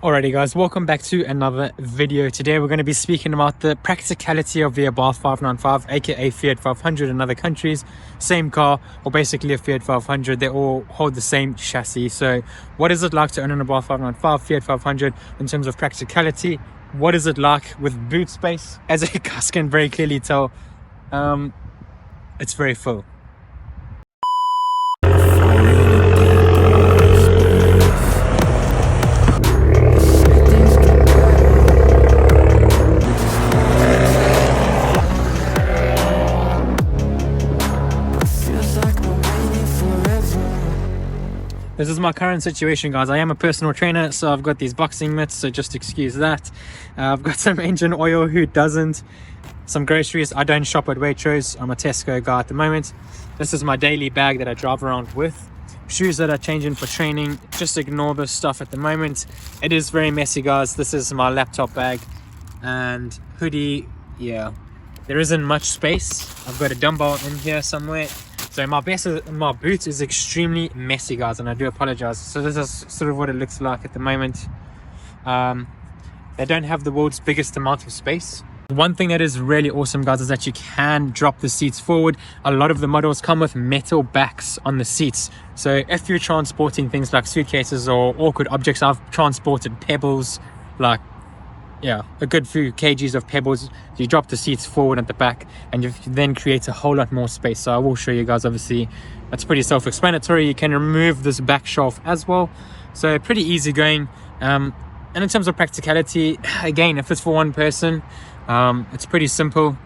Alrighty guys, welcome back to another video. Today we're going to be speaking about the practicality of the Abarth 595 aka Fiat 500 in other countries. Same car, or basically a Fiat 500. They all hold the same chassis. So what is it like to own an Abarth 595 Fiat 500 in terms of practicality? What is it like with boot space? As you guys can very clearly tell, it's very full. This is my current situation, guys. I am a personal trainer, so I've got these boxing mitts, so just excuse that. I've got some engine oil, who doesn't? Some groceries. I don't shop at Waitrose. I'm a Tesco guy at the moment. This is my daily bag that I drive around with. Shoes that I change in for training. Just ignore this stuff at the moment. It is very messy, guys. This is my laptop bag and hoodie. Yeah, there isn't much space. I've got a dumbbell in here somewhere. So my boot is extremely messy, guys, and I do apologize. So this is sort of what it looks like at the moment. They don't have the world's biggest amount of space. One thing that is really awesome, guys, is that you can drop the seats forward. A lot of the models come with metal backs on the seats. So if you're transporting things like suitcases or awkward objects, I've transported pebbles, like a good few kgs of pebbles. You drop the seats forward at the back and you then create a whole lot more space. So I will show you guys. Obviously that's pretty self-explanatory. You can remove this back shelf as well, so pretty easy going. And in terms of practicality, again, if it's for one person, it's pretty simple.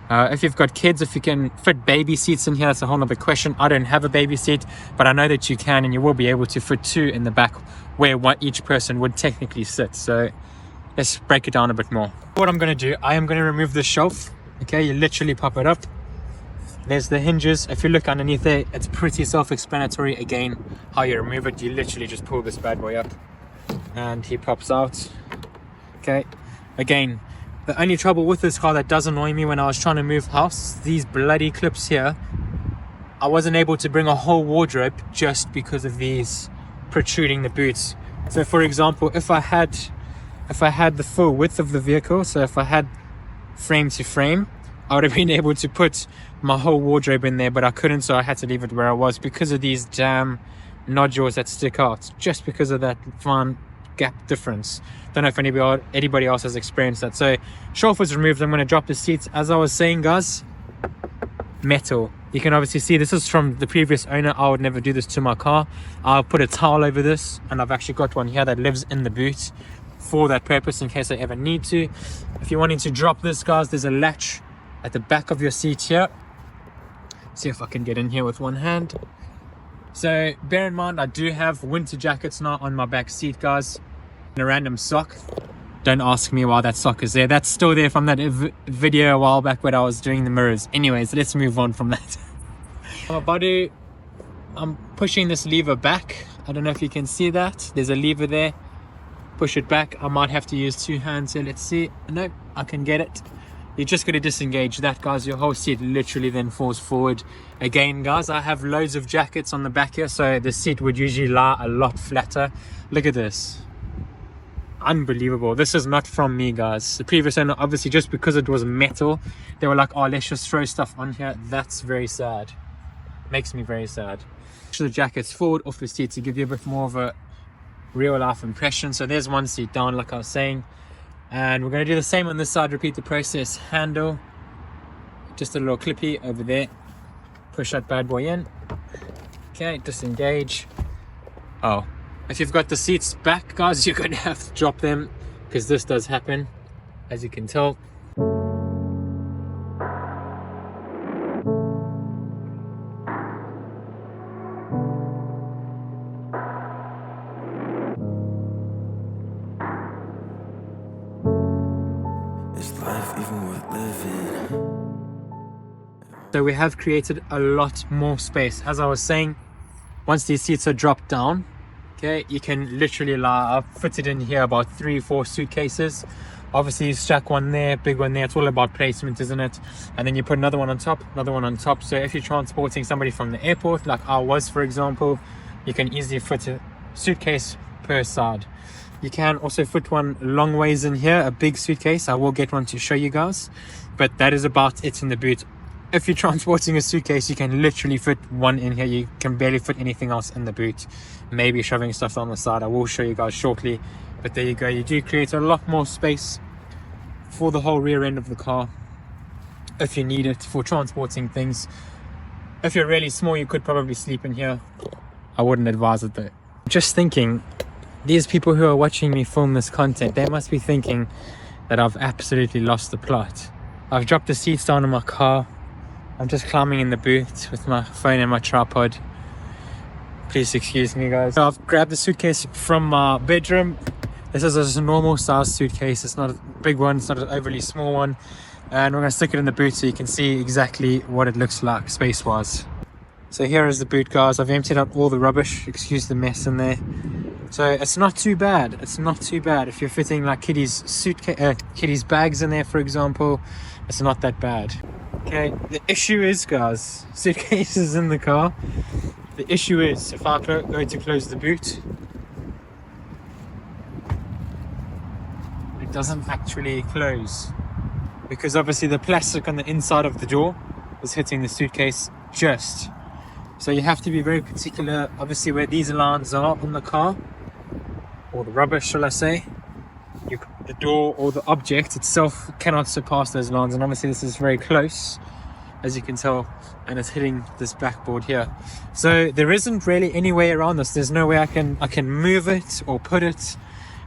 If you've got kids, if you can fit baby seats in here, that's a whole other question. I don't have a baby seat, but I know that you can, and you will be able to fit two in the back where each person would technically sit. So let's break it down a bit more. What I'm going to do, I am going to remove the shelf. Okay, you literally pop it up. There's the hinges. If you look underneath there, it's pretty self-explanatory. Again, how you remove it, you literally just pull this bad boy up and he pops out. Okay, again, the only trouble with this car that does annoy me when I was trying to move house, these bloody clips here, I wasn't able to bring a whole wardrobe just because of these protruding the boots. So for example, if I had the full width of the vehicle, so if I had frame to frame, I would have been able to put my whole wardrobe in there, but I couldn't, so I had to leave it where I was because of these damn nodules that stick out, just because of that fine gap difference. Don't know if anybody else has experienced that. So shelf was removed. I'm going to drop the seats. As I was saying, guys, metal. You can obviously see this is from the previous owner. I would never do this to my car. I'll put a towel over this, and I've actually got one here that lives in the boot for that purpose in case I ever need to. If you're wanting to drop this, guys, there's a latch at the back of your seat here. See if I can get in here with one hand. So bear in mind, I do have winter jackets now on my back seat, guys, and a random sock. Don't ask me why that sock is there. That's still there from that video a while back when I was doing the mirrors. Anyways, let's move on from that. My body, I'm pushing this lever back. I don't know if you can see that. There's a lever there. Push it back. I might have to use two hands here. Let's see. No, I can get it. You're just going to disengage that, guys. Your whole seat literally then falls forward. Again, guys, I have loads of jackets on the back here, so the seat would usually lie a lot flatter. Look at this. Unbelievable. This is not from me, guys. The previous owner, obviously, just because it was metal, they were like, oh, let's just throw stuff on here. That's very sad. Makes me very sad. Push the jackets forward off the seat to give you a bit more of a real life impression. So there's one seat down, like I was saying, and we're going to do the same on this side. Repeat the process. Handle, just a little clippy over there. Push that bad boy in. Okay, disengage. Oh, if you've got the seats back, guys, you're going to have to drop them, because this does happen, as you can tell. So we have created a lot more space. As I was saying, once these seats are dropped down, okay, you can literally lie. I've fitted in here about 3-4 suitcases. Obviously you stack one there, big one there. It's all about placement, isn't it? And then you put another one on top, another one on top. So if you're transporting somebody from the airport, like I was, for example, you can easily fit a suitcase per side. You can also fit one long ways in here, a big suitcase. I will get one to show you guys, but that is about it in the boot. If you're transporting a suitcase, you can literally fit one in here. You can barely fit anything else in the boot. Maybe shoving stuff on the side. I will show you guys shortly, but there you go. You do create a lot more space for the whole rear end of the car if you need it for transporting things. If you're really small, you could probably sleep in here. I wouldn't advise it though. Just thinking, these people who are watching me film this content, they must be thinking that I've absolutely lost the plot. I've dropped the seats down in my car. I'm just climbing in the boot with my phone and my tripod. Please excuse me, guys. So I've grabbed the suitcase from my bedroom. This is a normal size suitcase. It's not a big one, it's not an overly small one. And we're going to stick it in the boot so you can see exactly what it looks like space-wise. So here is the boot, guys. I've emptied out all the rubbish. Excuse the mess in there. So it's not too bad. It's not too bad. If you're fitting like kiddies bags in there, for example, it's not that bad. Okay, the issue is, guys, suitcases in the car. The issue is, if I go to close the boot, it doesn't actually close. Because obviously the plastic on the inside of the door is hitting the suitcase just. So you have to be very particular, obviously, where these lines are on the car, or the rubbish, shall I say. The door or the object itself cannot surpass those lines, and obviously this is very close, as you can tell, and it's hitting this backboard here. So there isn't really any way around this. There's no way I can move it or put it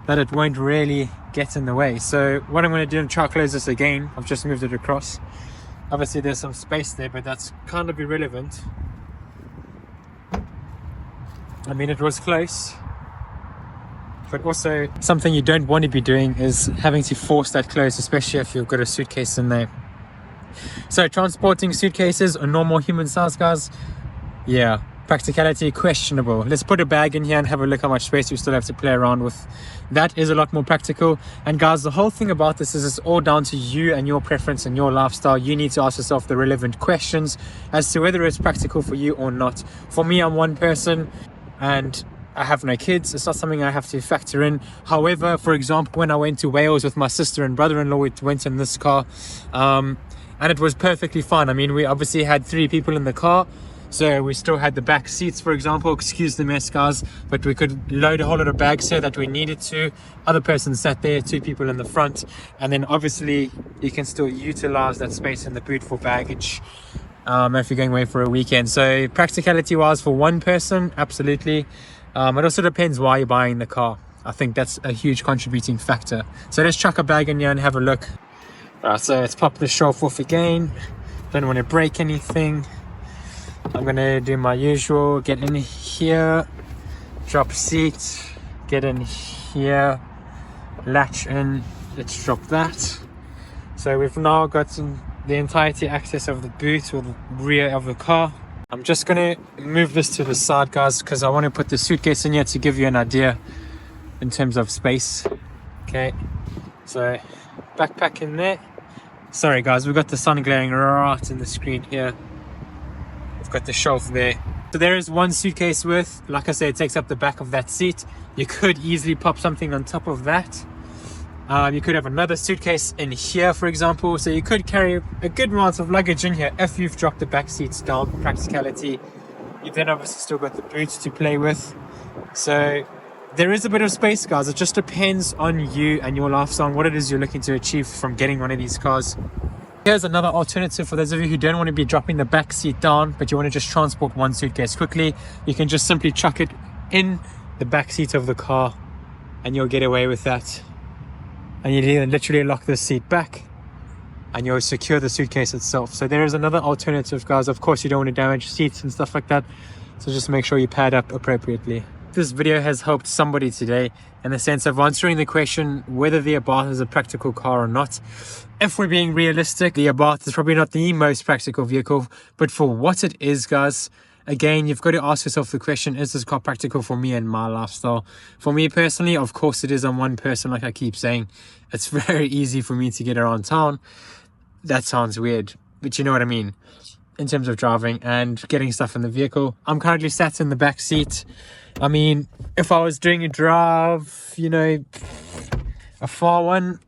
that it won't really get in the way. So what I'm going to do is try to close this again. I've just moved it across. Obviously there's some space there, but that's kind of irrelevant. I mean, it was close, but also something you don't want to be doing is having to force that close, especially if you've got a suitcase in there. So transporting suitcases are normal human size, guys. Yeah, practicality questionable. Let's put a bag in here and have a look how much space we still have to play around with. That is a lot more practical. And guys, the whole thing about this is it's all down to you and your preference and your lifestyle. You need to ask yourself the relevant questions as to whether it's practical for you or not. For me, I'm one person and I have no kids. It's not something I have to factor in. However, for example, when I went to Wales with my sister and brother-in-law, we went in this car and it was perfectly fine. I mean, we obviously had 3 people in the car, so we still had the back seats, for example. Excuse the mess, guys, but we could load a whole lot of bags here that we needed to. Other person sat there, 2 people in the front, and then obviously you can still utilize that space in the boot for baggage if you're going away for a weekend. So practicality wise, for one person, absolutely. It also depends why you're buying the car. I think that's a huge contributing factor. So let's chuck a bag in here and have a look. Right, so let's pop the shelf off again. Don't want to break anything. I'm going to do my usual, get in here, drop seat, get in here, latch in, let's drop that. So we've now gotten the entirety access of the boot or the rear of the car. I'm just going to move this to the side, guys, because I want to put the suitcase in here to give you an idea in terms of space. Okay, so backpack in there. Sorry guys, we've got the sun glaring right in the screen here. We've got the shelf there. So there is one suitcase worth. Like I said, it takes up the back of that seat. You could easily pop something on top of that. You could have another suitcase in here, for example. So you could carry a good amount of luggage in here if you've dropped the back seats down. Practicality. You've then obviously still got the boots to play with. So there is a bit of space, guys. It just depends on you and your lifestyle and what it is you're looking to achieve from getting one of these cars. Here's another alternative for those of you who don't want to be dropping the back seat down, but you want to just transport one suitcase quickly. You can just simply chuck it in the back seat of the car and you'll get away with that. And you literally lock the seat back and you'll secure the suitcase itself. So there is another alternative, guys. Of course, you don't want to damage seats and stuff like that. So just make sure you pad up appropriately. This video has helped somebody today in the sense of answering the question whether the Abarth is a practical car or not. If we're being realistic, the Abarth is probably not the most practical vehicle, but for what it is, guys, again, you've got to ask yourself the question, is this car practical for me and my lifestyle? For me personally, of course it is. I'm one person, like I keep saying. It's very easy for me to get around town. That sounds weird, but you know what I mean. in terms of driving and getting stuff in the vehicle. I'm currently sat in the back seat. I mean, if I was doing a drive, you know, a far one,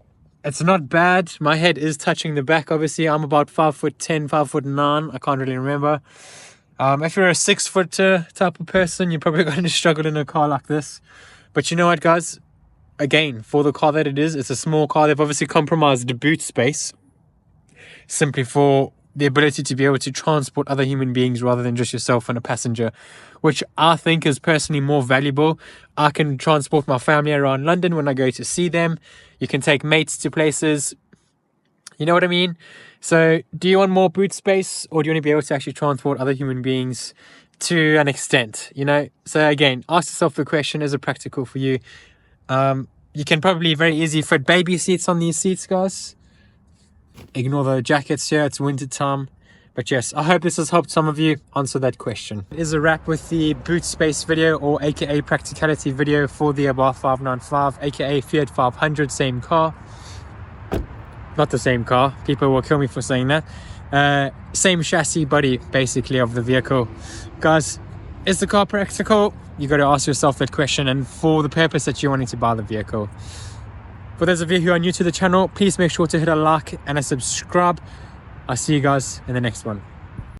it's not bad. My head is touching the back. Obviously, I'm about 5'10", 5'9". I can't really remember. If you're a 6-footer type of person, you're probably going to struggle in a car like this. But you know what, guys? Again, for the car that it is, it's a small car. They've obviously compromised the boot space simply for the ability to be able to transport other human beings rather than just yourself and a passenger, which I think is personally more valuable. I can transport my family around London when I go to see them. You can take mates to places. You know what I mean? So do you want more boot space, or do you want to be able to actually transport other human beings to an extent, you know? So again, ask yourself the question, is it practical for you? You can probably very easily fit baby seats on these seats, guys. Ignore the jackets here, it's winter time. But yes, I hope this has helped some of you answer that question. It is a wrap with the boot space video, or aka practicality video, for the Abarth 595, aka Fiat 500, same car. Not the same car, people will kill me for saying that. Same chassis body basically of the vehicle. Guys, is the car practical? You got to ask yourself that question, and for the purpose that you're wanting to buy the vehicle. For those of you who are new to the channel, please make sure to hit a like and a subscribe. I'll see you guys in the next one.